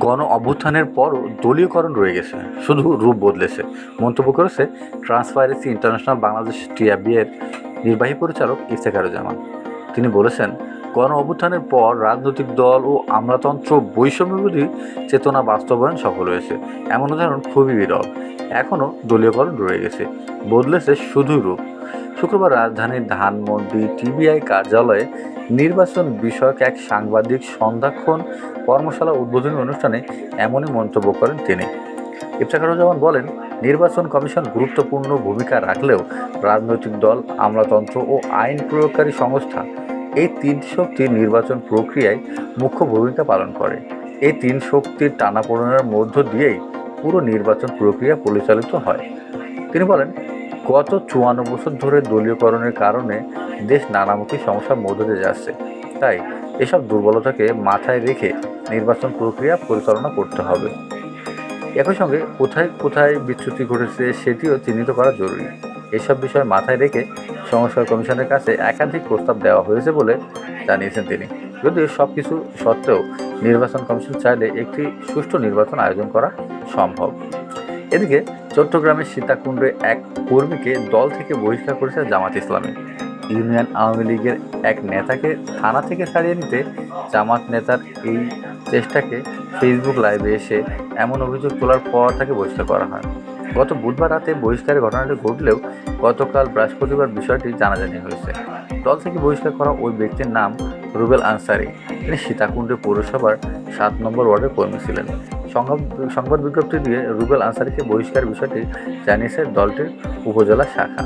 গণ অভ্যুত্থানের পরও দলীয়করণ রয়ে গেছে, শুধু রূপ বদলেছে, মন্তব্য করেছে ট্রান্সপারেন্সি ইন্টারন্যাশনাল বাংলাদেশ টিআইবি-এর নির্বাহী পরিচালক ইফতেখারুজ্জামান। তিনি বলেছেন, গণ অভ্যুত্থানের পর রাজনৈতিক দল ও আমলাতন্ত্র বৈষম্যবিরোধী চেতনা বাস্তবায়ন সফল হয়েছে, এমন উদাহরণ খুবই বিরল। এখনও দলীয়করণ রয়ে গেছে, বদলেছে শুধু রূপ। শুক্রবার রাজধানীর ধানমন্ডি টিবিআই কার্যালয়ে নির্বাচন বিষয়ক এক সাংবাদিক সন্ধ্যাক্ষণ কর্মশালা উদ্বোধনী অনুষ্ঠানে এমনই মন্তব্য করেন তিনি। ইফতেখারুজ্জামান বলেন, নির্বাচন কমিশন গুরুত্বপূর্ণ ভূমিকা রাখলেও রাজনৈতিক দল, আমলাতন্ত্র ও আইন প্রয়োগকারী সংস্থা, এই তিন শক্তি নির্বাচন প্রক্রিয়ায় মুখ্য ভূমিকা পালন করে। এই তিন শক্তির টানাপোড়েনের মধ্য দিয়েই পুরো নির্বাচন প্রক্রিয়া পরিচালিত হয়। তিনি বলেন, গত ৫৪ বছর ধরে দলীয়করণের কারণে দেশ নানামুখী সমস্যার মধ্য দিয়ে যাচ্ছে। তাই এসব দুর্বলতাকে মাথায় রেখে নির্বাচন প্রক্রিয়া পরিচালনা করতে হবে। একই সঙ্গে কোথায় কোথায় বিচ্যুতি ঘটেছে সেটিও চিহ্নিত করা জরুরি। এসব বিষয় মাথায় রেখে সংস্কার কমিশনের কাছে একাধিক প্রস্তাব দেওয়া হয়েছে বলে জানিয়েছেন তিনি। যদিও সব কিছু সত্ত্বেও নির্বাচন কমিশন চাইলে একটি সুষ্ঠু নির্বাচন আয়োজন করা সম্ভব। এদিকে চট্টগ্রামের সীতাকুণ্ডে এক কর্মীকে দল থেকে বহিষ্কার করেছে জামাত ইসলামী। ইউনিয়ন আওয়ামী লীগের এক নেতাকে থানা থেকে ছাড়িয়ে নিতে জামাত নেতার এই চেষ্টাকে ফেসবুক লাইভে এসে এমন অভিযোগ তোলার পর তাকে বহিষ্কার করা হয়। গত বুধবার রাতে বহিষ্কারের ঘটনাটি ঘটলেও গতকাল বৃহস্পতিবার বিষয়টি জানাজানি হয়েছে। দল থেকে বহিষ্কার করা ওই ব্যক্তির নাম রুবেল আনসারি। তিনি সীতাকুণ্ডে পৌরসভার ৭ নম্বর ওয়ার্ডের কর্মী ছিলেন। সংবাদ বিজ্ঞপ্তি দিয়ে রুবেল আনসারিকে বহিষ্কার বিষয়টি জানিয়েছে দলটির উপজেলা শাখা।